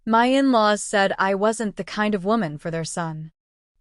My in-laws said I wasn't the kind of woman for their son.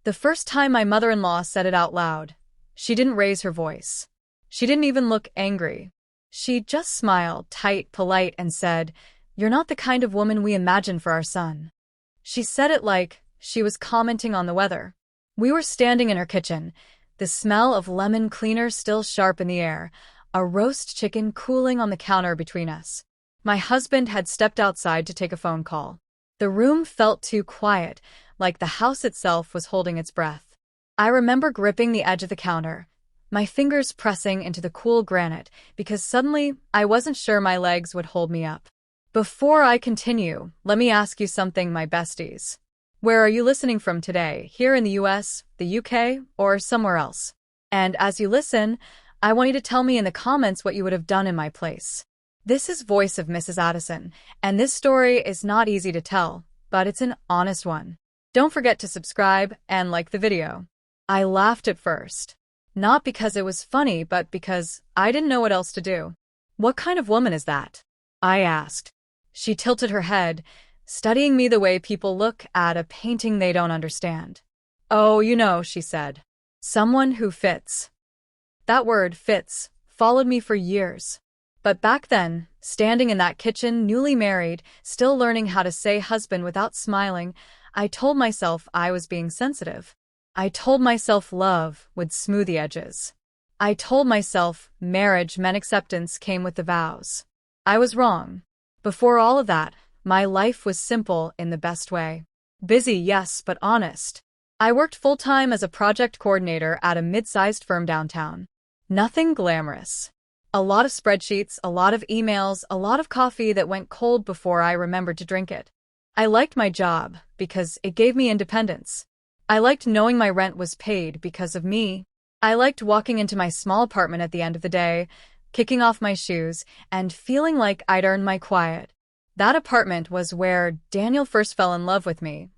The first time my mother-in-law said it out loud, she didn't raise her voice. She didn't even look angry. She just smiled, tight, polite, and said, "You're not the kind of woman we imagine for our son." She said it like she was commenting on the weather. We were standing in her kitchen, the smell of lemon cleaner still sharp in the air, a roast chicken cooling on the counter between us. My husband had stepped outside to take a phone call. The room felt too quiet, like the house itself was holding its breath. I remember gripping the edge of the counter, my fingers pressing into the cool granite, because suddenly I wasn't sure my legs would hold me up. Before I continue, let me ask you something, my besties. Where are you listening from today? Here in the US, the UK, or somewhere else? And as you listen, I want you to tell me in the comments what you would have done in my place. This is Voice of Mrs. Addison, and this story is not easy to tell, but it's an honest one. Don't forget to subscribe and like the video. I laughed at first. Not because it was funny, but because I didn't know what else to do. "What kind of woman is that?" I asked. She tilted her head, studying me the way people look at a painting they don't understand. "Oh, you know," she said. "Someone who fits." That word, fits, followed me for years. But back then, standing in that kitchen, newly married, still learning how to say husband without smiling, I told myself I was being sensitive. I told myself love would smooth the edges. I told myself marriage meant acceptance came with the vows. I was wrong. Before all of that, my life was simple in the best way. Busy, yes, but honest. I worked full-time as a project coordinator at a mid-sized firm downtown. Nothing glamorous. A lot of spreadsheets, a lot of emails, a lot of coffee that went cold before I remembered to drink it. I liked my job because it gave me independence. I liked knowing my rent was paid because of me. I liked walking into my small apartment at the end of the day, kicking off my shoes, and feeling like I'd earned my quiet. That apartment was where Daniel first fell in love with me.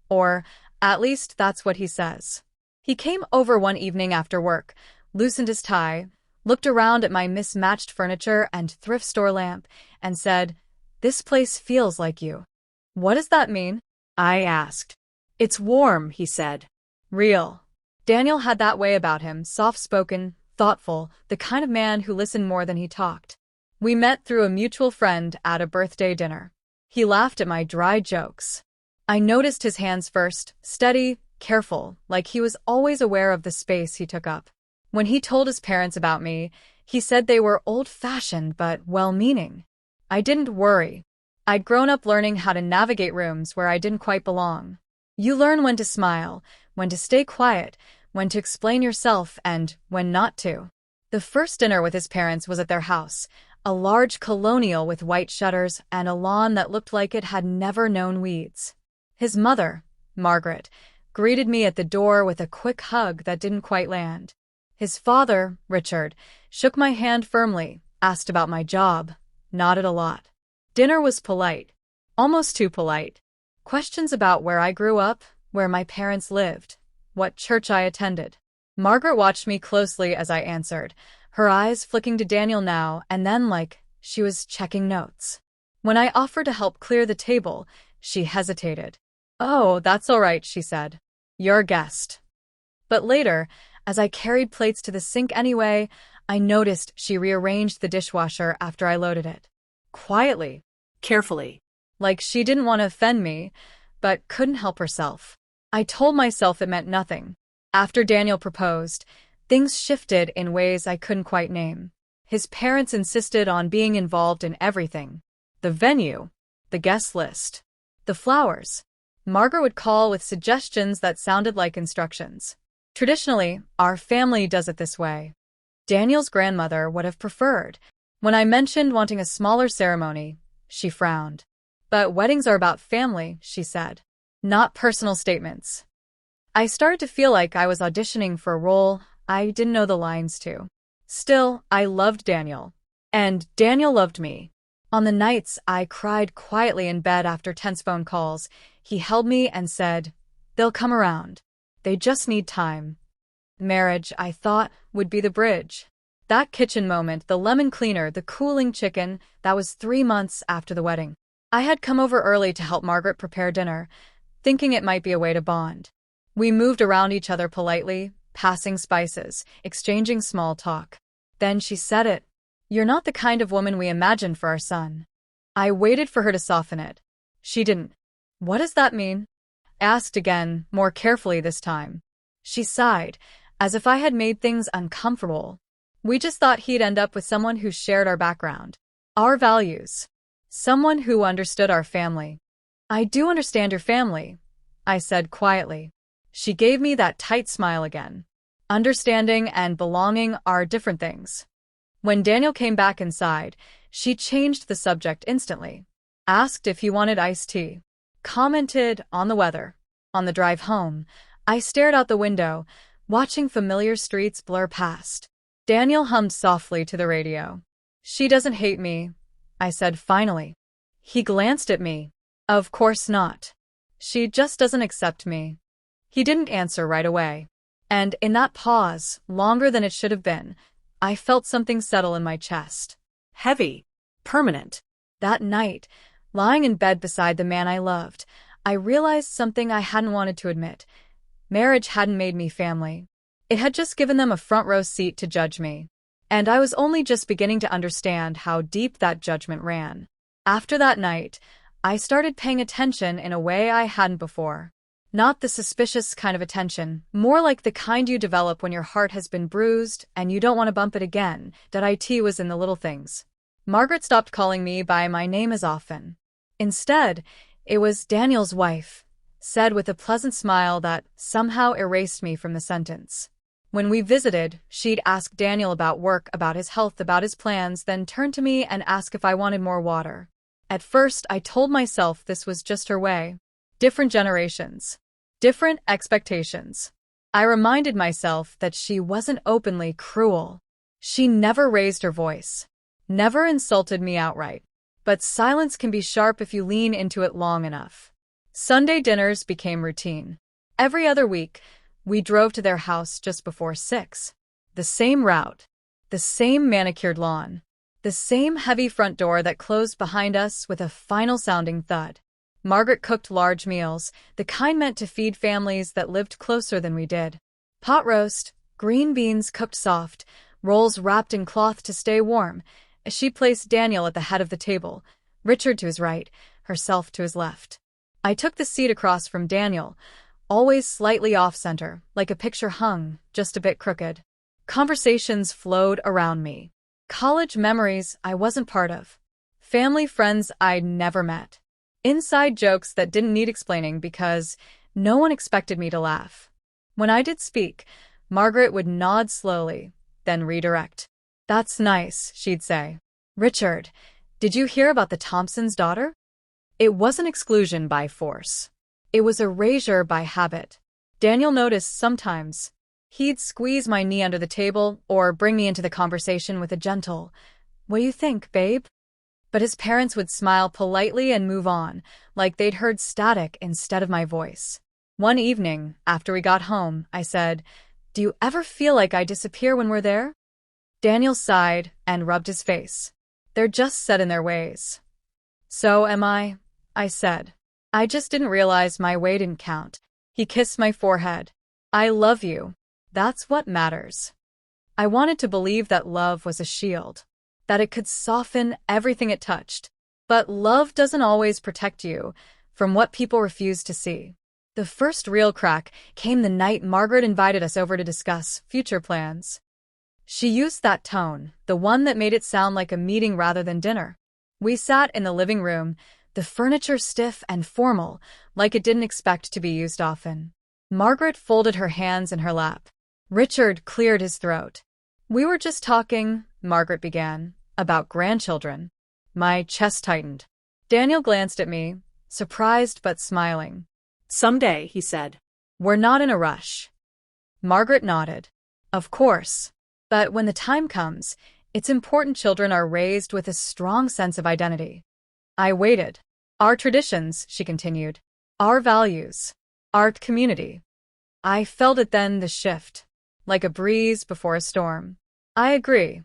Or, at least that's what he says. He came over one evening after work, loosened his tie, looked around at my mismatched furniture and thrift store lamp, and said, "This place feels like you." "What does that mean?" I asked. "It's warm," he said. Real. Daniel had that way about him, soft-spoken, thoughtful, the kind of man who listened more than he talked. We met through a mutual friend at a birthday dinner. He laughed at my dry jokes. I noticed his hands first, steady, careful, like he was always aware of the space he took up. When he told his parents about me, he said they were old-fashioned but well-meaning. I didn't worry. I'd grown up learning how to navigate rooms where I didn't quite belong. You learn when to smile, when to stay quiet, when to explain yourself, and when not to. The first dinner with his parents was at their house, a large colonial with white shutters and a lawn that looked like it had never known weeds. His mother, Margaret, greeted me at the door with a quick hug that didn't quite land. His father, Richard, shook my hand firmly, asked about my job, nodded a lot. Dinner was polite, almost too polite. Questions about where I grew up, where my parents lived, what church I attended. Margaret watched me closely as I answered, her eyes flicking to Daniel now and then like she was checking notes. When I offered to help clear the table, she hesitated. "Oh, that's all right," she said. "You're a guest." But later, as I carried plates to the sink anyway, I noticed she rearranged the dishwasher after I loaded it. Quietly, carefully, like she didn't want to offend me, but couldn't help herself. I told myself it meant nothing. After Daniel proposed, things shifted in ways I couldn't quite name. His parents insisted on being involved in everything. The venue, the guest list, the flowers. Margaret would call with suggestions that sounded like instructions. Traditionally, our family does it this way. Daniel's grandmother would have preferred. When I mentioned wanting a smaller ceremony, she frowned. "But weddings are about family," she said, "not personal statements." I started to feel like I was auditioning for a role I didn't know the lines to. Still, I loved Daniel. And Daniel loved me. On the nights I cried quietly in bed after tense phone calls, he held me and said, "They'll come around. They just need time." Marriage, I thought, would be the bridge. That kitchen moment, the lemon cleaner, the cooling chicken, that was 3 months after the wedding. I had come over early to help Margaret prepare dinner, thinking it might be a way to bond. We moved around each other politely, passing spices, exchanging small talk. Then she said it. "You're not the kind of woman we imagined for our son." I waited for her to soften it. She didn't. "What does that mean?" Asked again, more carefully this time. She sighed, as if I had made things uncomfortable. "We just thought he'd end up with someone who shared our background, our values. Someone who understood our family." "I do understand your family," I said quietly. She gave me that tight smile again. Understanding and belonging are different things. When Daniel came back inside, she changed the subject instantly. Asked if he wanted iced tea. Commented on the weather. On the drive home, I stared out the window, watching familiar streets blur past. Daniel hummed softly to the radio. "She doesn't hate me," I said finally. He glanced at me. "Of course not. She just doesn't accept me." He didn't answer right away. And in that pause, longer than it should have been, I felt something settle in my chest. Heavy. Permanent. That night, lying in bed beside the man I loved, I realized something I hadn't wanted to admit. Marriage hadn't made me family. It had just given them a front row seat to judge me. And I was only just beginning to understand how deep that judgment ran. After that night, I started paying attention in a way I hadn't before. Not the suspicious kind of attention, more like the kind you develop when your heart has been bruised and you don't want to bump it again. It was in the little things. Margaret stopped calling me by my name as often. Instead, it was "Daniel's wife," said with a pleasant smile that somehow erased me from the sentence. When we visited, she'd ask Daniel about work, about his health, about his plans, then turn to me and ask if I wanted more water. At first, I told myself this was just her way. Different generations. Different expectations. I reminded myself that she wasn't openly cruel. She never raised her voice. Never insulted me outright. But silence can be sharp if you lean into it long enough. Sunday dinners became routine. Every other week, we drove to their house just before 6. The same route. The same manicured lawn. The same heavy front door that closed behind us with a final-sounding thud. Margaret cooked large meals, the kind meant to feed families that lived closer than we did. Pot roast, green beans cooked soft, rolls wrapped in cloth to stay warm. She placed Daniel at the head of the table, Richard to his right, herself to his left. I took the seat across from Daniel, always slightly off-center, like a picture hung, just a bit crooked. Conversations flowed around me. College memories I wasn't part of. Family friends I'd never met. Inside jokes that didn't need explaining because no one expected me to laugh. When I did speak, Margaret would nod slowly, then redirect. "That's nice," she'd say. "Richard, did you hear about the Thompsons' daughter?" It wasn't exclusion by force. It was erasure by habit. Daniel noticed sometimes. He'd squeeze my knee under the table or bring me into the conversation with a gentle, "What do you think, babe?" But his parents would smile politely and move on, like they'd heard static instead of my voice. One evening, after we got home, I said, "Do you ever feel like I disappear when we're there?" Daniel sighed and rubbed his face. "They're just set in their ways." "So am I," I said. "I just didn't realize my way didn't count." He kissed my forehead. "I love you. That's what matters." I wanted to believe that love was a shield, that it could soften everything it touched. But love doesn't always protect you from what people refuse to see. The first real crack came the night Margaret invited us over to discuss future plans. She used that tone, the one that made it sound like a meeting rather than dinner. We sat in the living room, the furniture stiff and formal, like it didn't expect to be used often. Margaret folded her hands in her lap. Richard cleared his throat. "We were just talking," Margaret began, "about grandchildren." My chest tightened. Daniel glanced at me, surprised but smiling. "Someday," he said. "We're not in a rush." Margaret nodded. "Of course. But when the time comes, it's important children are raised with a strong sense of identity." I waited. "Our traditions," she continued. "Our values. Our community." I felt it then, the shift. Like a breeze before a storm. "I agree,"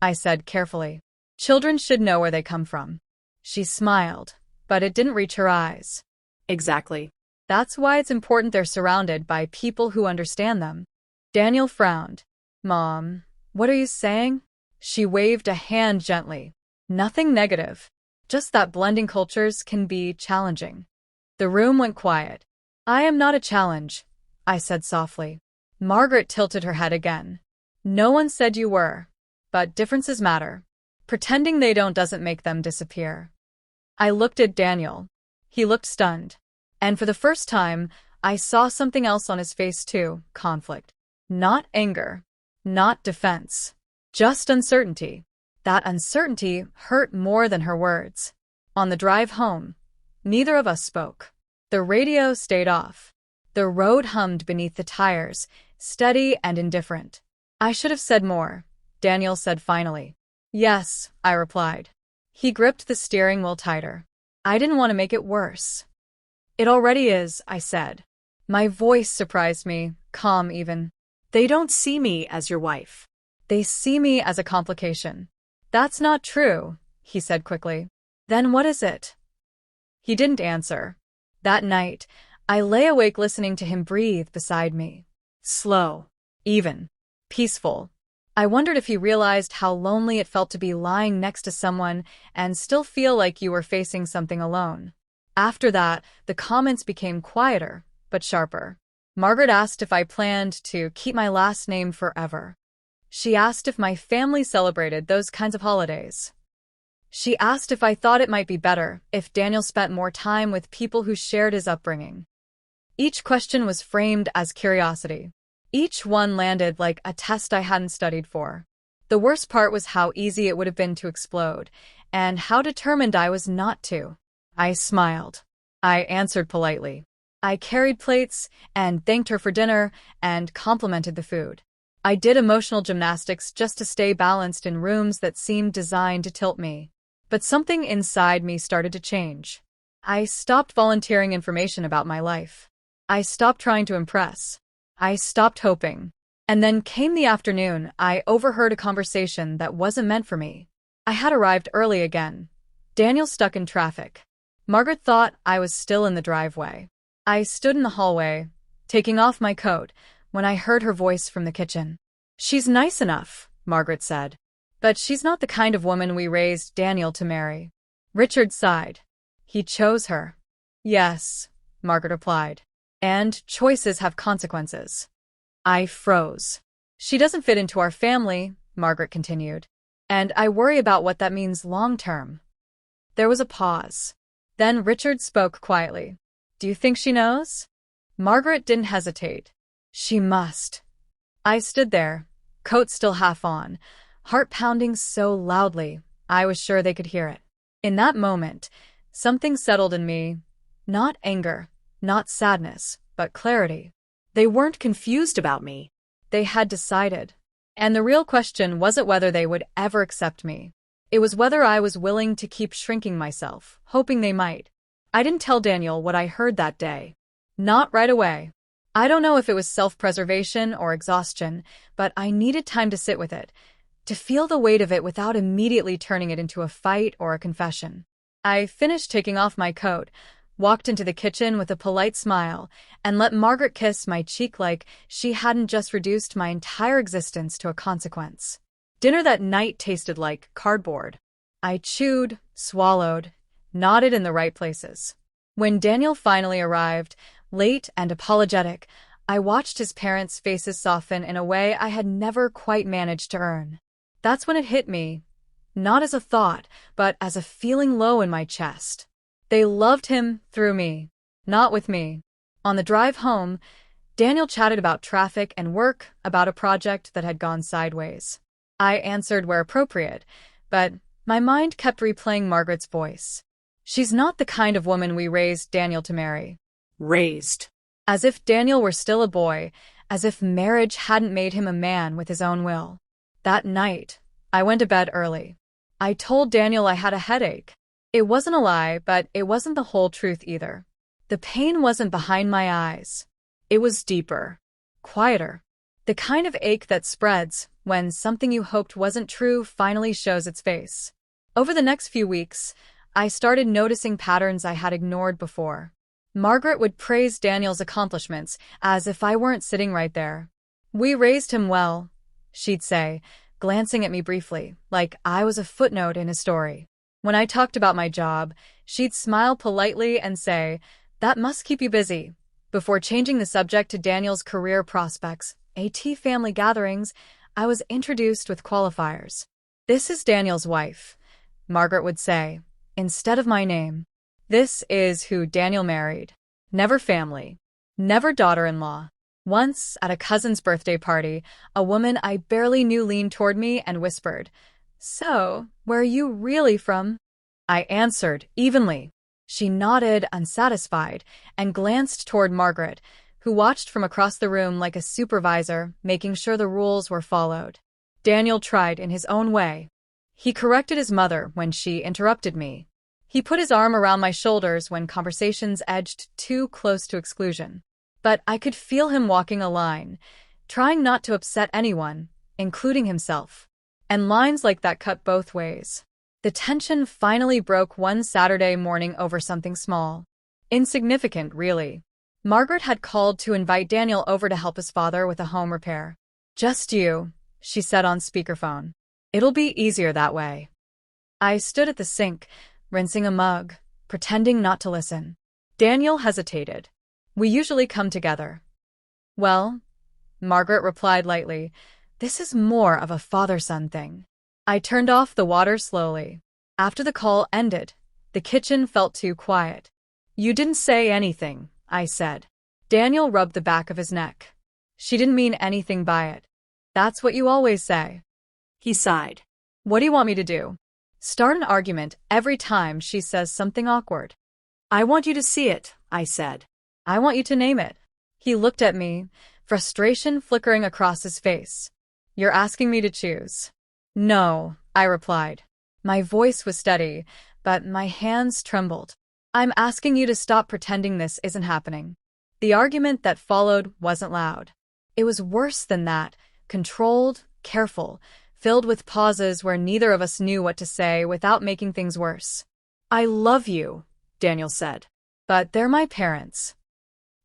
I said carefully. "Children should know where they come from." She smiled, but it didn't reach her eyes. Exactly. That's why it's important they're surrounded by people who understand them. Daniel frowned. Mom, what are you saying? She waved a hand gently. Nothing negative. Just that blending cultures can be challenging. The room went quiet. I am not a challenge, I said softly. Margaret tilted her head again. No one said you were. But differences matter. Pretending they don't doesn't make them disappear. I looked at Daniel. He looked stunned. And for the first time, I saw something else on his face too, conflict. Not anger. Not defense. Just uncertainty. That uncertainty hurt more than her words. On the drive home, neither of us spoke. The radio stayed off. The road hummed beneath the tires, steady and indifferent. I should have said more, Daniel said finally. Yes, I replied. He gripped the steering wheel tighter. I didn't want to make it worse. It already is, I said. My voice surprised me, calm even. They don't see me as your wife. They see me as a complication. That's not true, he said quickly. Then what is it? He didn't answer. That night, I lay awake listening to him breathe beside me. Slow, even, peaceful. I wondered if he realized how lonely it felt to be lying next to someone and still feel like you were facing something alone. After that, the comments became quieter, but sharper. Margaret asked if I planned to keep my last name forever. She asked if my family celebrated those kinds of holidays. She asked if I thought it might be better if Daniel spent more time with people who shared his upbringing. Each question was framed as curiosity. Each one landed like a test I hadn't studied for. The worst part was how easy it would have been to explode, and how determined I was not to. I smiled. I answered politely. I carried plates and thanked her for dinner and complimented the food. I did emotional gymnastics just to stay balanced in rooms that seemed designed to tilt me. But something inside me started to change. I stopped volunteering information about my life. I stopped trying to impress. I stopped hoping. And then came the afternoon, I overheard a conversation that wasn't meant for me. I had arrived early again. Daniel stuck in traffic. Margaret thought I was still in the driveway. I stood in the hallway, taking off my coat, when I heard her voice from the kitchen. She's nice enough, Margaret said. But she's not the kind of woman we raised Daniel to marry. Richard sighed. He chose her. Yes, Margaret replied. And choices have consequences. I froze. She doesn't fit into our family, Margaret continued. And I worry about what that means long term. There was a pause. Then Richard spoke quietly. Do you think she knows? Margaret didn't hesitate. She must. I stood there, coat still half on, heart pounding so loudly, I was sure they could hear it. In that moment, something settled in me. Not anger, not sadness, but clarity. They weren't confused about me. They had decided. And the real question wasn't whether they would ever accept me. It was whether I was willing to keep shrinking myself, hoping they might. I didn't tell Daniel what I heard that day. Not right away. I don't know if it was self-preservation or exhaustion, but I needed time to sit with it, to feel the weight of it without immediately turning it into a fight or a confession. I finished taking off my coat, walked into the kitchen with a polite smile, and let Margaret kiss my cheek like she hadn't just reduced my entire existence to a consequence. Dinner that night tasted like cardboard. I chewed, swallowed, nodded in the right places. When Daniel finally arrived, late and apologetic, I watched his parents' faces soften in a way I had never quite managed to earn. That's when it hit me, not as a thought, but as a feeling low in my chest. They loved him through me, not with me. On the drive home, Daniel chatted about traffic and work, about a project that had gone sideways. I answered where appropriate, but my mind kept replaying Margaret's voice. She's not the kind of woman we raised Daniel to marry. Raised. As if Daniel were still a boy, as if marriage hadn't made him a man with his own will. That night, I went to bed early. I told Daniel I had a headache. It wasn't a lie, but it wasn't the whole truth either. The pain wasn't behind my eyes. It was deeper, quieter. The kind of ache that spreads when something you hoped wasn't true finally shows its face. Over the next few weeks, I started noticing patterns I had ignored before. Margaret would praise Daniel's accomplishments as if I weren't sitting right there. "We raised him well," she'd say, glancing at me briefly, like I was a footnote in his story. When I talked about my job, she'd smile politely and say, "That must keep you busy," before changing the subject to Daniel's career prospects. At family gatherings, I was introduced with qualifiers. "This is Daniel's wife," Margaret would say, instead of my name. "This is who Daniel married." Never family. Never daughter-in-law. Once, at a cousin's birthday party, a woman I barely knew leaned toward me and whispered, "So, where are you really from?" I answered evenly. She nodded, unsatisfied, and glanced toward Margaret, who watched from across the room like a supervisor, making sure the rules were followed. Daniel tried in his own way. He corrected his mother when she interrupted me. He put his arm around my shoulders when conversations edged too close to exclusion. But I could feel him walking a line, trying not to upset anyone, including himself. And lines like that cut both ways. The tension finally broke one Saturday morning over something small. Insignificant, really. Margaret had called to invite Daniel over to help his father with a home repair. "Just you," she said on speakerphone. "It'll be easier that way." I stood at the sink, rinsing a mug, pretending not to listen. Daniel hesitated. "We usually come together." "Well," Margaret replied lightly, "this is more of a father-son thing." I turned off the water slowly. After the call ended, the kitchen felt too quiet. "You didn't say anything," I said. Daniel rubbed the back of his neck. "She didn't mean anything by it." "That's what you always say." He sighed. "What do you want me to do? Start an argument every time she says something awkward?" "I want you to see it," I said. "I want you to name it." He looked at me, frustration flickering across his face. "You're asking me to choose." "No," I replied. My voice was steady, but my hands trembled. "I'm asking you to stop pretending this isn't happening." The argument that followed wasn't loud. It was worse than that, controlled, careful, filled with pauses where neither of us knew what to say without making things worse. "I love you," Daniel said. "But they're my parents."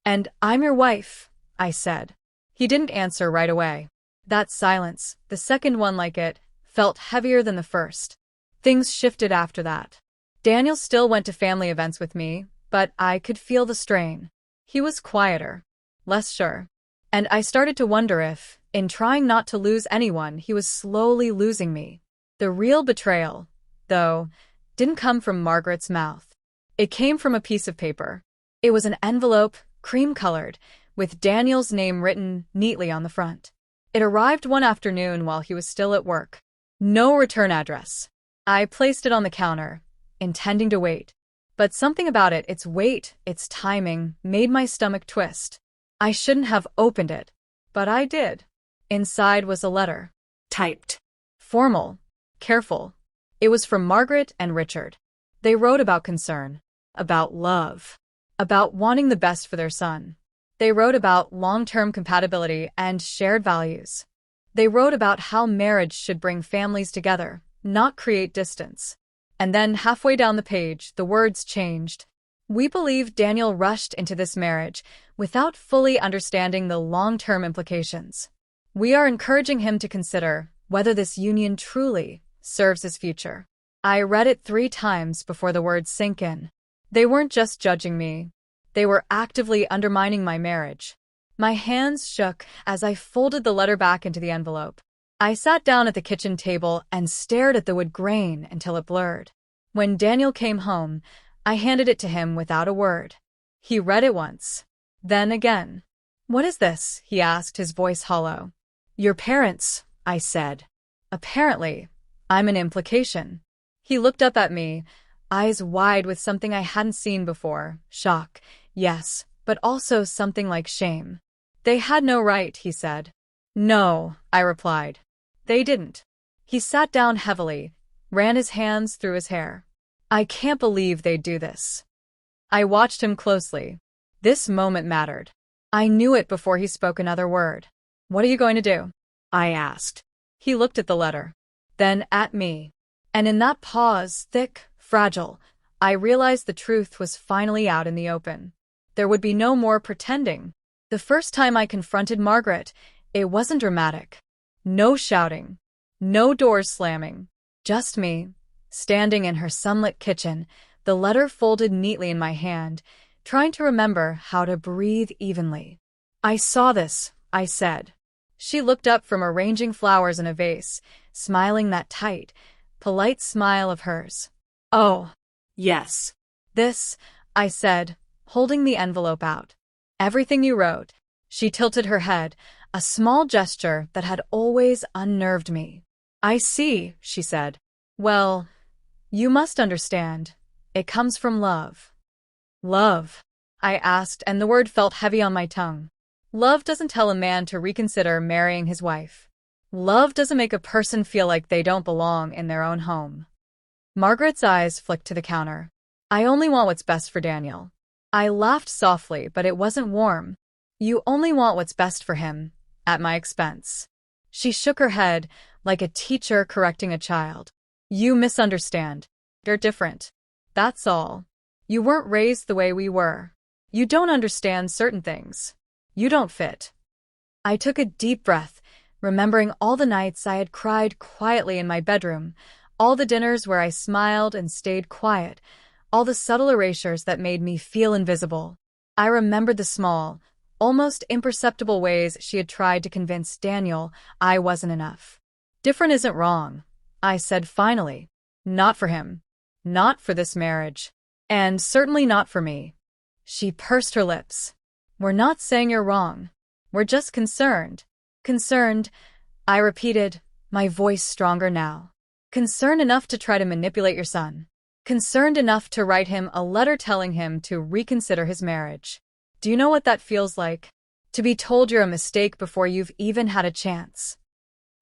"And I'm your wife," I said. He didn't answer right away. That silence, the second one like it, felt heavier than the first. Things shifted after that. Daniel still went to family events with me, but I could feel the strain. He was quieter, less sure. And I started to wonder if, in trying not to lose anyone, he was slowly losing me. The real betrayal, though, didn't come from Margaret's mouth. It came from a piece of paper. It was an envelope, cream-colored, with Daniel's name written neatly on the front. It arrived one afternoon while he was still at work. No return address. I placed it on the counter, intending to wait. But something about it, its weight, its timing, made my stomach twist. I shouldn't have opened it, but I did. Inside was a letter. Typed. Formal. Careful. It was from Margaret and Richard. They wrote about concern. About love. About wanting the best for their son. They wrote about long-term compatibility and shared values. They wrote about how marriage should bring families together, not create distance. And then halfway down the page, the words changed. "We believe Daniel rushed into this marriage without fully understanding the long-term implications. We are encouraging him to consider whether this union truly serves his future." I read it 3 times before the words sank in. They weren't just judging me. They were actively undermining my marriage. My hands shook as I folded the letter back into the envelope. I sat down at the kitchen table and stared at the wood grain until it blurred. When Daniel came home, I handed it to him without a word. He read it once, then again. "What is this?" he asked, his voice hollow. "Your parents," I said. "Apparently, I'm an implication." He looked up at me, eyes wide with something I hadn't seen before. Shock, yes, but also something like shame. "They had no right," he said. "No," I replied. "They didn't." He sat down heavily, ran his hands through his hair. "I can't believe they'd do this." I watched him closely. This moment mattered. I knew it before he spoke another word. "What are you going to do?" I asked. He looked at the letter, then at me. And in that pause, thick, fragile, I realized the truth was finally out in the open. There would be no more pretending. The first time I confronted Margaret, it wasn't dramatic. No shouting. No doors slamming. Just me, standing in her sunlit kitchen, the letter folded neatly in my hand, trying to remember how to breathe evenly. "I saw this," I said. She looked up from arranging flowers in a vase, smiling that tight, polite smile of hers. "Oh, Yes. this," I said, holding the envelope out. "Everything you wrote." She tilted her head, a small gesture that had always unnerved me. "I see," she said. "Well, you must understand. It comes from love." "Love?" I asked, and the word felt heavy on my tongue. Love doesn't tell a man to reconsider marrying his wife. Love doesn't make a person feel like they don't belong in their own home. Margaret's eyes flicked to the counter. "I only want what's best for Daniel." I laughed softly, but it wasn't warm. "You only want what's best for him, at my expense." She shook her head, like a teacher correcting a child. "You misunderstand. You're different. That's all. You weren't raised the way we were. You don't understand certain things. You don't fit." I took a deep breath, remembering all the nights I had cried quietly in my bedroom, all the dinners where I smiled and stayed quiet, all the subtle erasures that made me feel invisible. I remembered the small, almost imperceptible ways she had tried to convince Daniel I wasn't enough. "Different isn't wrong," I said finally. "Not for him. Not for this marriage. And certainly not for me." She pursed her lips. "We're not saying you're wrong. We're just concerned." "Concerned," I repeated, my voice stronger now. "Concerned enough to try to manipulate your son. Concerned enough to write him a letter telling him to reconsider his marriage. Do you know what that feels like? To be told you're a mistake before you've even had a chance."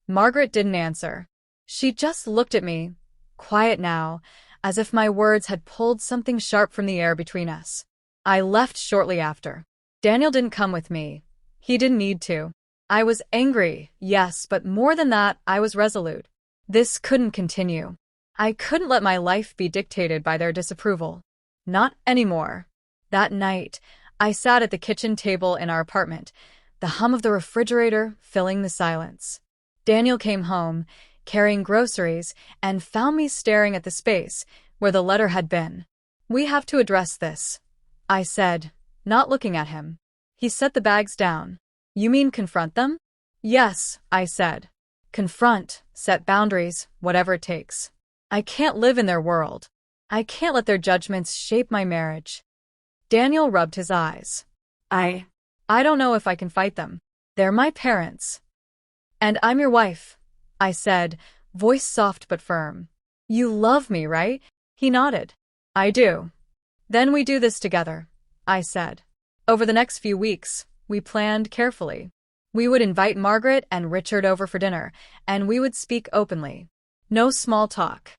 Margaret didn't answer. She just looked at me, quiet now, as if my words had pulled something sharp from the air between us. I left shortly after. Daniel didn't come with me. He didn't need to. I was angry, yes, but more than that, I was resolute. This couldn't continue. I couldn't let my life be dictated by their disapproval. Not anymore. That night, I sat at the kitchen table in our apartment, the hum of the refrigerator filling the silence. Daniel came home, carrying groceries, and found me staring at the space where the letter had been. "We have to address this," I said, not looking at him. He set the bags down. "You mean confront them?" "Yes," I said. "Confront, set boundaries, whatever it takes. I can't live in their world. I can't let their judgments shape my marriage." Daniel rubbed his eyes. I don't know if I can fight them. They're my parents. "And I'm your wife," I said, voice soft but firm. "You love me, right?" He nodded. "I do." "Then we do this together," I said. Over the next few weeks, we planned carefully. We would invite Margaret and Richard over for dinner, and we would speak openly. No small talk.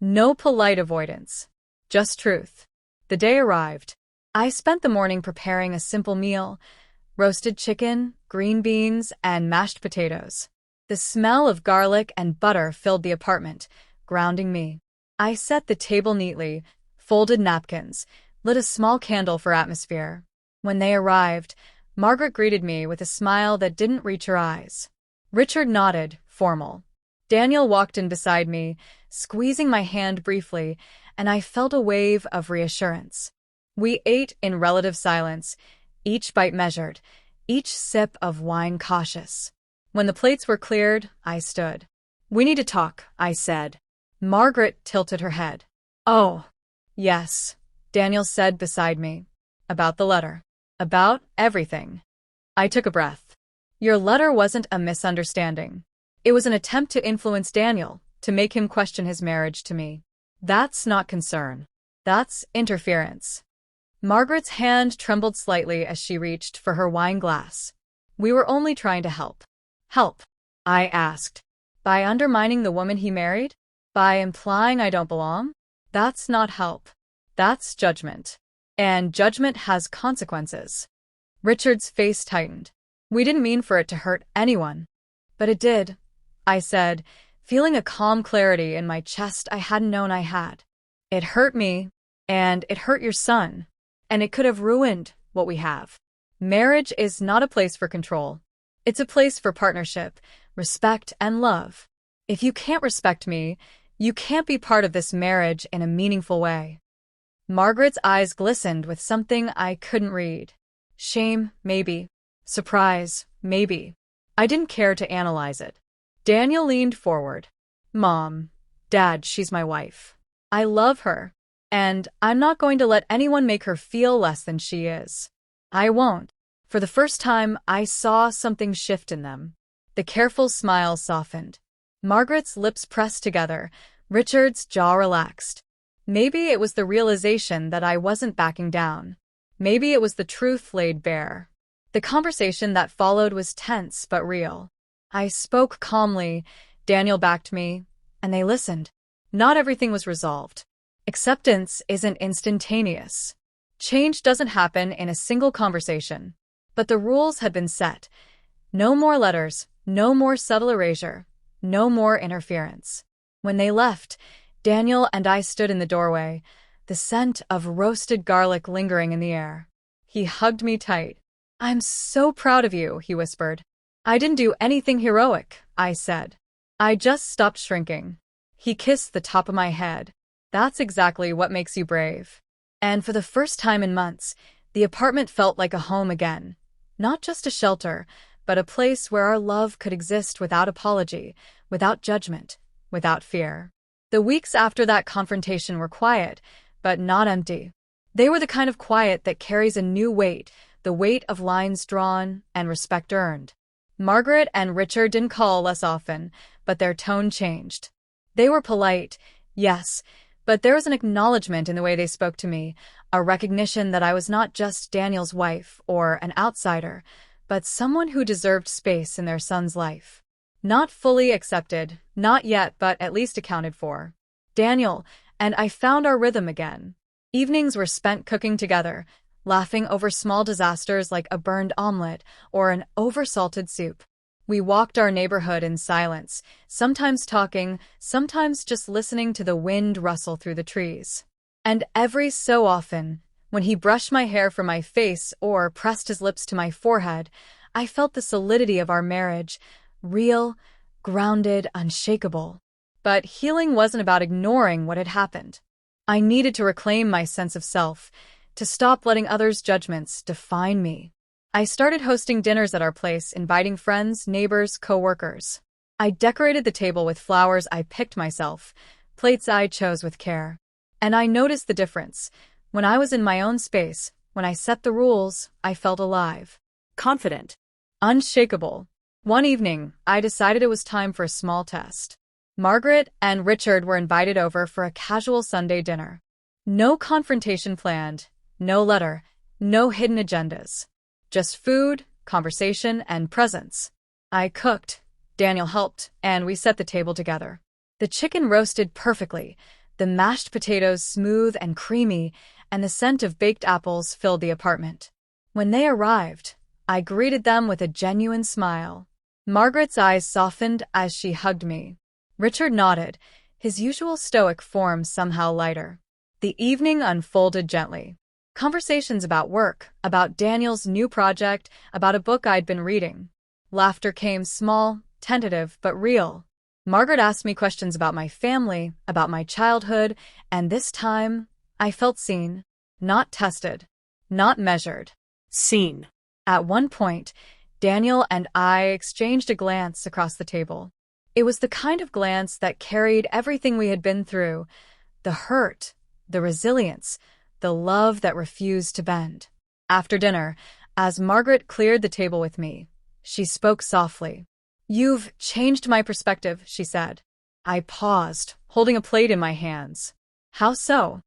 No polite avoidance. Just truth. The day arrived. I spent the morning preparing a simple meal: roasted chicken, green beans, and mashed potatoes. The smell of garlic and butter filled the apartment, grounding me. I set the table neatly, folded napkins, lit a small candle for atmosphere. When they arrived, Margaret greeted me with a smile that didn't reach her eyes. Richard nodded, formal. Daniel walked in beside me, squeezing my hand briefly, and I felt a wave of reassurance. We ate in relative silence, each bite measured, each sip of wine cautious. When the plates were cleared, I stood. "We need to talk," I said. Margaret tilted her head. "Oh, yes," Daniel said beside me. "About the letter. About everything." I took a breath. Your letter wasn't a misunderstanding. It was an attempt to influence Daniel, to make him question his marriage to me. That's not concern. That's interference. Margaret's hand trembled slightly as she reached for her wine glass. "We were only trying to help." "Help?" I asked. "By undermining the woman he married? By implying I don't belong? That's not help. That's judgment. And judgment has consequences." Richard's face tightened. "We didn't mean for it to hurt anyone." "But it did," I said, feeling a calm clarity in my chest I hadn't known I had. "It hurt me. And it hurt your son. And it could have ruined what we have. Marriage is not a place for control. It's a place for partnership, respect, and love. If you can't respect me, you can't be part of this marriage in a meaningful way. Margaret's eyes glistened with something I couldn't read. Shame, maybe. Surprise, maybe. I didn't care to analyze it. Daniel leaned forward. Mom, Dad, she's my wife. I love her. And I'm not going to let anyone make her feel less than she is. I won't. For the first time, I saw something shift in them. The careful smile softened. Margaret's lips pressed together. Richard's jaw relaxed. Maybe it was the realization that I wasn't backing down. Maybe it was the truth laid bare. The conversation that followed was tense but real. I spoke calmly, Daniel backed me, and they listened. Not everything was resolved. Acceptance isn't instantaneous. Change doesn't happen in a single conversation. But the rules had been set. No more letters, no more subtle erasure, no more interference. When they left, Daniel and I stood in the doorway, the scent of roasted garlic lingering in the air. He hugged me tight. I'm so proud of you, he whispered. I didn't do anything heroic, I said. I just stopped shrinking. He kissed the top of my head. That's exactly what makes you brave. And for the first time in months, the apartment felt like a home again. Not just a shelter, but a place where our love could exist without apology, without judgment, without fear. The weeks after that confrontation were quiet, but not empty. They were the kind of quiet that carries a new weight, the weight of lines drawn and respect earned. Margaret and Richard didn't call less often, but their tone changed. They were polite, yes, but there was an acknowledgement in the way they spoke to me, a recognition that I was not just Daniel's wife or an outsider, but someone who deserved space in their son's life. Not fully accepted, not yet, but at least accounted for. Daniel and I found our rhythm again. Evenings were spent cooking together, laughing over small disasters like a burned omelet or an oversalted soup. We walked our neighborhood in silence, sometimes talking, sometimes just listening to the wind rustle through the trees. And every so often, when he brushed my hair from my face or pressed his lips to my forehead, I felt the solidity of our marriage, real, grounded, unshakable. But healing wasn't about ignoring what had happened. I needed to reclaim my sense of self, to stop letting others' judgments define me. I started hosting dinners at our place, inviting friends, neighbors, co-workers. I decorated the table with flowers I picked myself, plates I chose with care. And I noticed the difference. When I was in my own space, when I set the rules, I felt alive. Confident. Unshakable. One evening, I decided it was time for a small test. Margaret and Richard were invited over for a casual Sunday dinner. No confrontation planned, no letter, no hidden agendas. Just food, conversation, and presence. I cooked, Daniel helped, and we set the table together. The chicken roasted perfectly, the mashed potatoes smooth and creamy, and the scent of baked apples filled the apartment. When they arrived, I greeted them with a genuine smile. Margaret's eyes softened as she hugged me. Richard nodded, his usual stoic form somehow lighter. The evening unfolded gently. Conversations about work, about Daniel's new project, about a book I'd been reading. Laughter came small, tentative, but real. Margaret asked me questions about my family, about my childhood, and this time, I felt seen. Not tested. Not measured. Seen. At one point, Daniel and I exchanged a glance across the table. It was the kind of glance that carried everything we had been through, the hurt, the resilience, the love that refused to bend. After dinner, as Margaret cleared the table with me, she spoke softly. You've changed my perspective, she said. I paused, holding a plate in my hands. How so?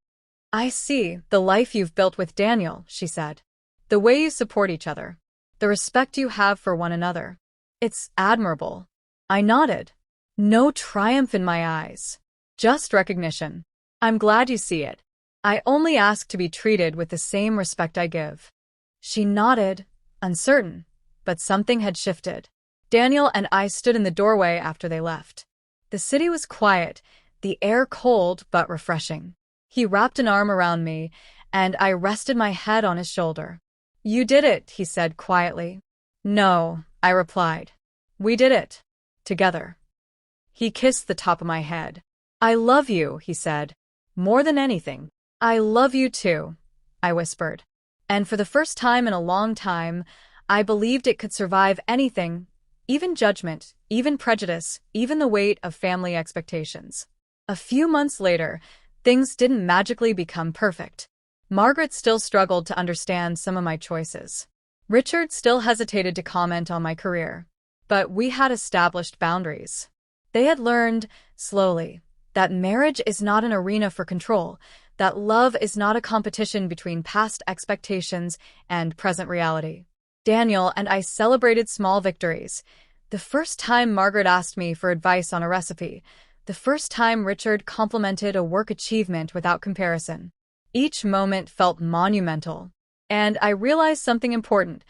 I see the life you've built with Daniel, she said. The way you support each other. The respect you have for one another. It's admirable. I nodded. No triumph in my eyes. Just recognition. I'm glad you see it. I only ask to be treated with the same respect I give. She nodded, uncertain, but something had shifted. Daniel and I stood in the doorway after they left. The city was quiet, the air cold but refreshing. He wrapped an arm around me, and I rested my head on his shoulder. "You did it," he said quietly. "No," I replied. "We did it. Together." He kissed the top of my head. "I love you," he said. "More than anything." "I love you too," I whispered. And for the first time in a long time, I believed it could survive anything, even judgment, even prejudice, even the weight of family expectations. A few months later, things didn't magically become perfect. Margaret still struggled to understand some of my choices. Richard still hesitated to comment on my career. But we had established boundaries. They had learned, slowly, that marriage is not an arena for control, that love is not a competition between past expectations and present reality. Daniel and I celebrated small victories. The first time Margaret asked me for advice on a recipe, the first time Richard complimented a work achievement without comparison. Each moment felt monumental. And I realized something important.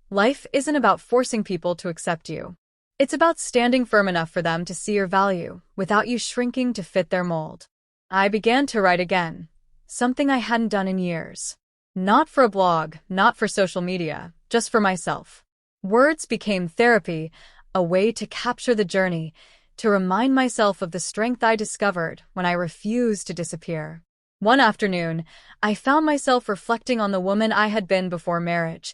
Life isn't about forcing people to accept you. It's about standing firm enough for them to see your value, without you shrinking to fit their mold. I began to write again, something I hadn't done in years. Not for a blog, not for social media, just for myself. Words became therapy, a way to capture the journey, to remind myself of the strength I discovered when I refused to disappear. One afternoon, I found myself reflecting on the woman I had been before marriage,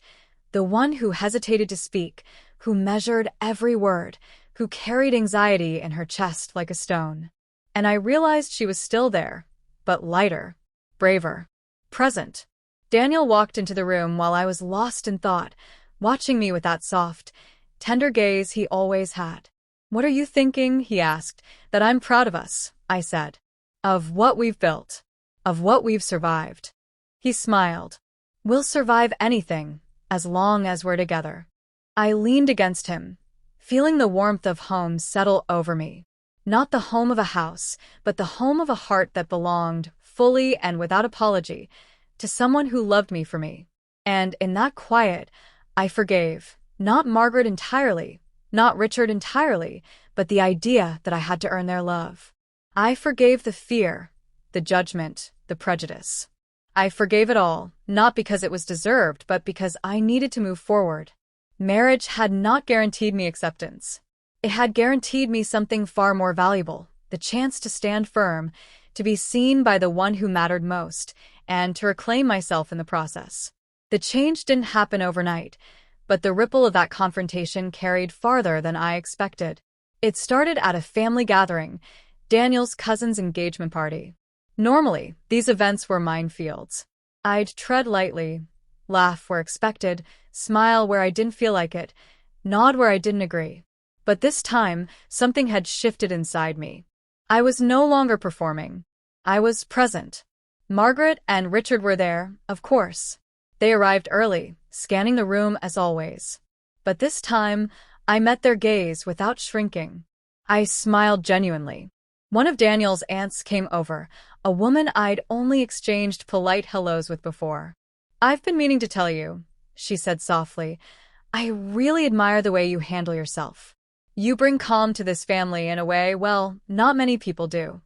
the one who hesitated to speak, who measured every word, who carried anxiety in her chest like a stone. And I realized she was still there, but lighter, braver, present. Daniel walked into the room while I was lost in thought, watching me with that soft, tender gaze he always had. "What are you thinking?" he asked. "That I'm proud of us," I said. "Of what we've built. Of what we've survived." He smiled. "We'll survive anything, as long as we're together." I leaned against him, feeling the warmth of home settle over me. Not the home of a house, but the home of a heart that belonged, fully and without apology, to someone who loved me for me. And in that quiet, I forgave, not Margaret entirely, not Richard entirely, but the idea that I had to earn their love. I forgave the fear, the judgment, the prejudice. I forgave it all, not because it was deserved, but because I needed to move forward. Marriage had not guaranteed me acceptance. It had guaranteed me something far more valuable, the chance to stand firm, to be seen by the one who mattered most, and to reclaim myself in the process. The change didn't happen overnight, but the ripple of that confrontation carried farther than I expected. It started at a family gathering, Daniel's cousin's engagement party. Normally, these events were minefields. I'd tread lightly, laugh where expected, smile where I didn't feel like it, nod where I didn't agree. But this time, something had shifted inside me. I was no longer performing. I was present. Margaret and Richard were there, of course. They arrived early, scanning the room as always. But this time, I met their gaze without shrinking. I smiled genuinely. One of Daniel's aunts came over, a woman I'd only exchanged polite hellos with before. "I've been meaning to tell you," she said softly. "I really admire the way you handle yourself. You bring calm to this family in a way, well, not many people do."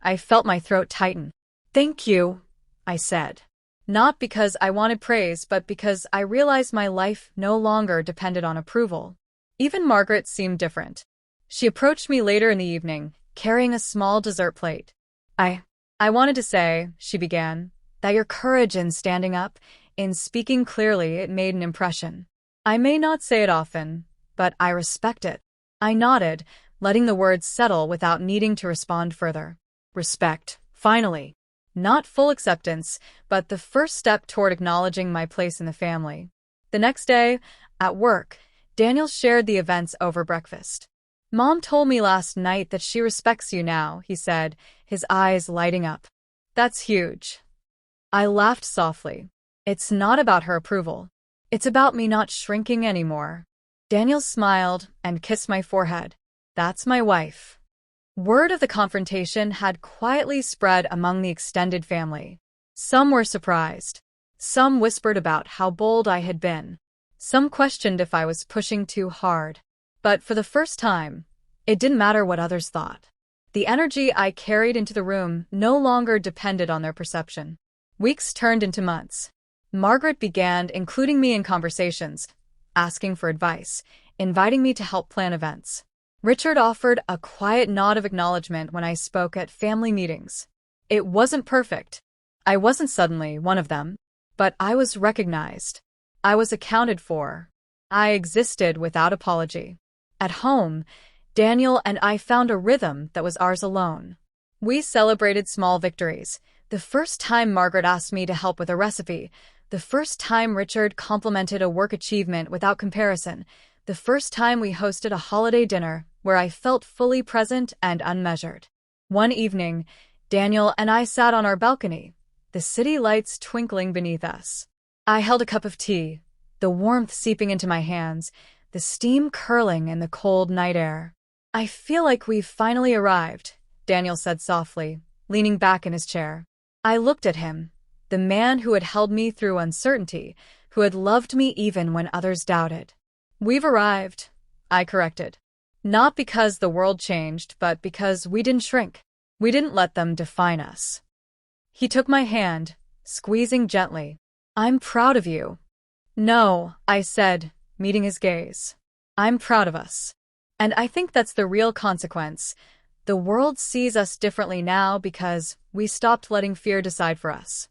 I felt my throat tighten. "Thank you," I said. Not because I wanted praise, but because I realized my life no longer depended on approval. Even Margaret seemed different. She approached me later in the evening, carrying a small dessert plate. I wanted to say," she began, "that your courage in standing up, in speaking clearly, it made an impression. I may not say it often, but I respect it." I nodded, letting the words settle without needing to respond further. Respect, finally. Not full acceptance, but the first step toward acknowledging my place in the family. The next day, at work, Daniel shared the events over breakfast. "Mom told me last night that she respects you now," he said, his eyes lighting up. "That's huge." I laughed softly. It's not about her approval. It's about me not shrinking anymore. Daniel smiled and kissed my forehead. "That's my wife." Word of the confrontation had quietly spread among the extended family. Some were surprised. Some whispered about how bold I had been. Some questioned if I was pushing too hard. But for the first time, it didn't matter what others thought. The energy I carried into the room no longer depended on their perception. Weeks turned into months. Margaret began including me in conversations, asking for advice, inviting me to help plan events. Richard offered a quiet nod of acknowledgement when I spoke at family meetings. It wasn't perfect. I wasn't suddenly one of them, but I was recognized. I was accounted for. I existed without apology. At home, Daniel and I found a rhythm that was ours alone. We celebrated small victories. The first time Margaret asked me to help with a recipe, the first time Richard complimented a work achievement without comparison, the first time we hosted a holiday dinner where I felt fully present and unmeasured. One evening, Daniel and I sat on our balcony, the city lights twinkling beneath us. I held a cup of tea, the warmth seeping into my hands, the steam curling in the cold night air. "I feel like we've finally arrived," Daniel said softly, leaning back in his chair. I looked at him, the man who had held me through uncertainty, who had loved me even when others doubted. "We've arrived," I corrected. "Not because the world changed, but because we didn't shrink. We didn't let them define us." He took my hand, squeezing gently. "I'm proud of you." "No," I said, meeting his gaze. "I'm proud of us. And I think that's the real consequence. The world sees us differently now because we stopped letting fear decide for us."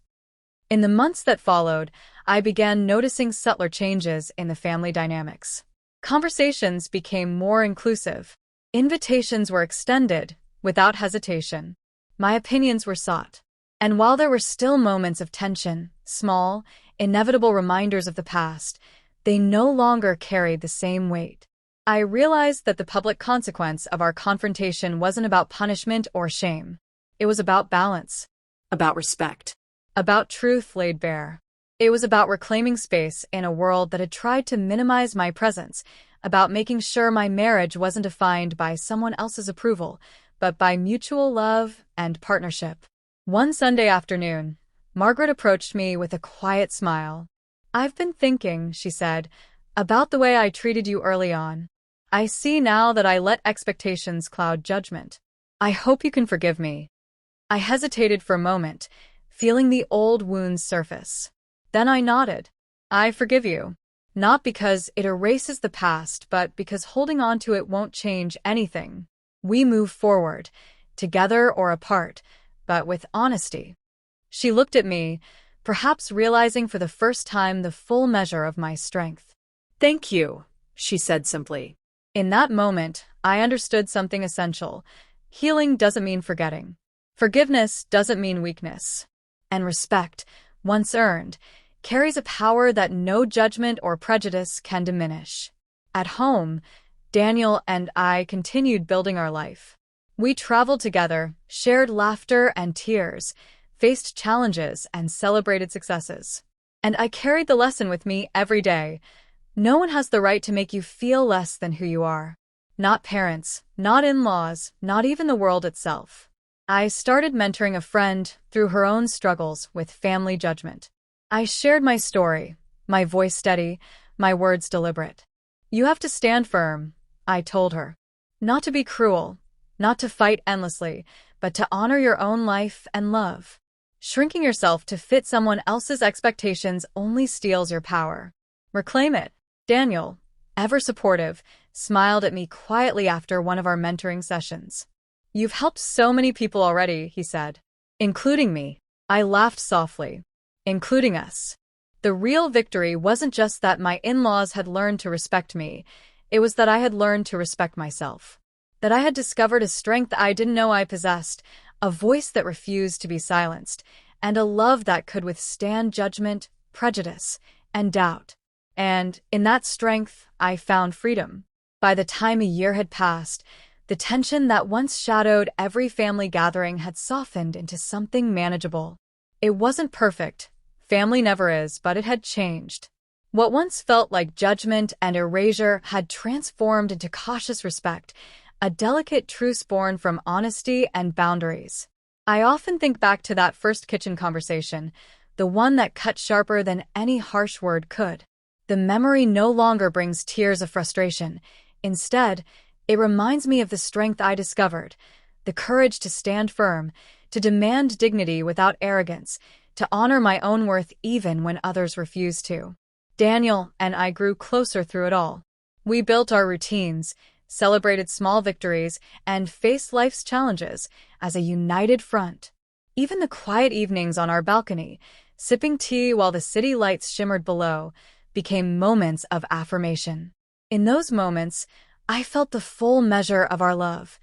In the months that followed, I began noticing subtler changes in the family dynamics. Conversations became more inclusive. Invitations were extended, without hesitation. My opinions were sought. And while there were still moments of tension, small, inevitable reminders of the past, they no longer carried the same weight. I realized that the public consequence of our confrontation wasn't about punishment or shame. It was about balance. About respect. About truth laid bare. It was about reclaiming space in a world that had tried to minimize my presence, about making sure my marriage wasn't defined by someone else's approval, but by mutual love and partnership. One Sunday afternoon, Margaret approached me with a quiet smile. "I've been thinking," she said, "about the way I treated you early on. I see now that I let expectations cloud judgment. I hope you can forgive me." I hesitated for a moment, feeling the old wounds surface. Then I nodded. "I forgive you. Not because it erases the past, but because holding on to it won't change anything. We move forward, together or apart, but with honesty." She looked at me, perhaps realizing for the first time the full measure of my strength. "Thank you," she said simply. In that moment, I understood something essential. Healing doesn't mean forgetting. Forgiveness doesn't mean weakness. And respect, once earned, carries a power that no judgment or prejudice can diminish. At home, Daniel and I continued building our life. We traveled together, shared laughter and tears, faced challenges and celebrated successes. And I carried the lesson with me every day. No one has the right to make you feel less than who you are. Not parents, not in-laws, not even the world itself. I started mentoring a friend through her own struggles with family judgment. I shared my story, my voice steady, my words deliberate. "You have to stand firm," I told her. "Not to be cruel, not to fight endlessly, but to honor your own life and love. Shrinking yourself to fit someone else's expectations only steals your power. Reclaim it." Daniel, ever supportive, smiled at me quietly after one of our mentoring sessions. "You've helped so many people already," he said. "Including me." I laughed softly. "Including us." The real victory wasn't just that my in-laws had learned to respect me, it was that I had learned to respect myself. That I had discovered a strength I didn't know I possessed, a voice that refused to be silenced, and a love that could withstand judgment, prejudice, and doubt. And in that strength, I found freedom. By the time a year had passed, the tension that once shadowed every family gathering had softened into something manageable. It wasn't perfect. Family never is, but it had changed. What once felt like judgment and erasure had transformed into cautious respect, a delicate truce born from honesty and boundaries. I often think back to that first kitchen conversation, the one that cut sharper than any harsh word could. The memory no longer brings tears of frustration. Instead, it reminds me of the strength I discovered, The courage to stand firm, to demand dignity without arrogance, to honor my own worth even when others refused to. Daniel and I grew closer through it all. We built our routines, celebrated small victories, and faced life's challenges as a united front. Even the quiet evenings on our balcony, sipping tea while the city lights shimmered below, became moments of affirmation. In those moments, I felt the full measure of our love,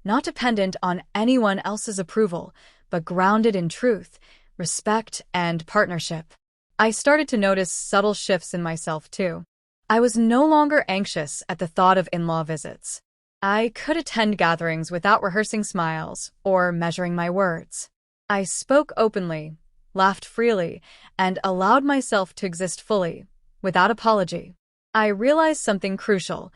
not dependent on anyone else's approval, but grounded in truth, respect, and partnership. I started to notice subtle shifts in myself, too. I was no longer anxious at the thought of in-law visits. I could attend gatherings without rehearsing smiles or measuring my words. I spoke openly, laughed freely, and allowed myself to exist fully, without apology. I realized something crucial.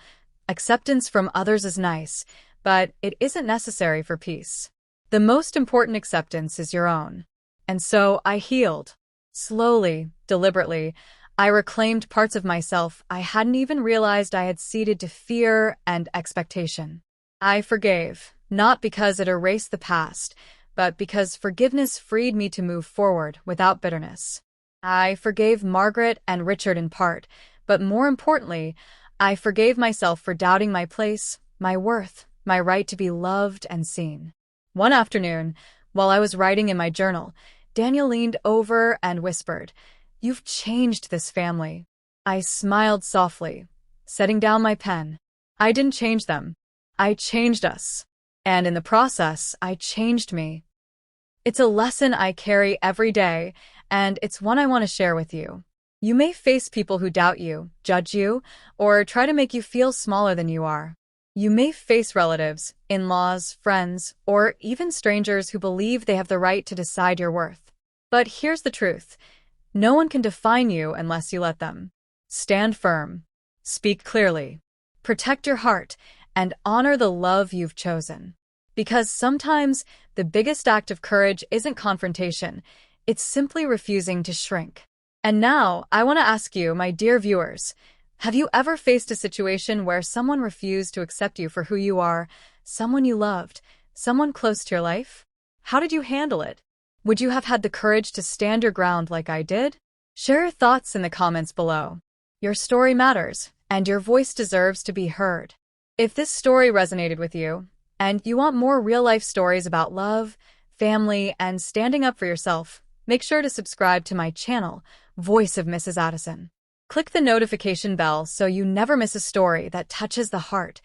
Acceptance from others is nice, but it isn't necessary for peace. The most important acceptance is your own. And so I healed. Slowly, deliberately, I reclaimed parts of myself I hadn't even realized I had ceded to fear and expectation. I forgave, not because it erased the past, but because forgiveness freed me to move forward without bitterness. I forgave Margaret and Richard in part, but more importantly, I forgave myself for doubting my place, my worth, my right to be loved and seen. One afternoon, while I was writing in my journal, Daniel leaned over and whispered, "You've changed this family." I smiled softly, setting down my pen. I didn't change them. I changed us. And in the process, I changed me. It's a lesson I carry every day, and it's one I want to share with you. You may face people who doubt you, judge you, or try to make you feel smaller than you are. You may face relatives, in-laws, friends, or even strangers who believe they have the right to decide your worth. But here's the truth. No one can define you unless you let them. Stand firm. Speak clearly. Protect your heart, and honor the love you've chosen. Because sometimes the biggest act of courage isn't confrontation, it's simply refusing to shrink. And now, I want to ask you, my dear viewers, have you ever faced a situation where someone refused to accept you for who you are, someone you loved, someone close to your life? How did you handle it? Would you have had the courage to stand your ground like I did? Share your thoughts in the comments below. Your story matters, and your voice deserves to be heard. If this story resonated with you, and you want more real-life stories about love, family, and standing up for yourself, make sure to subscribe to my channel, Voice of Mrs. Addison. Click the notification bell so you never miss a story that touches the heart,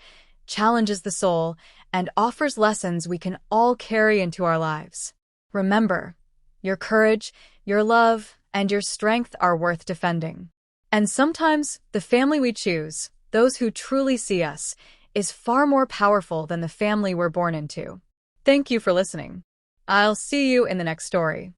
challenges the soul, and offers lessons we can all carry into our lives. Remember, your courage, your love, and your strength are worth defending. And sometimes, the family we choose, those who truly see us, is far more powerful than the family we're born into. Thank you for listening. I'll see you in the next story.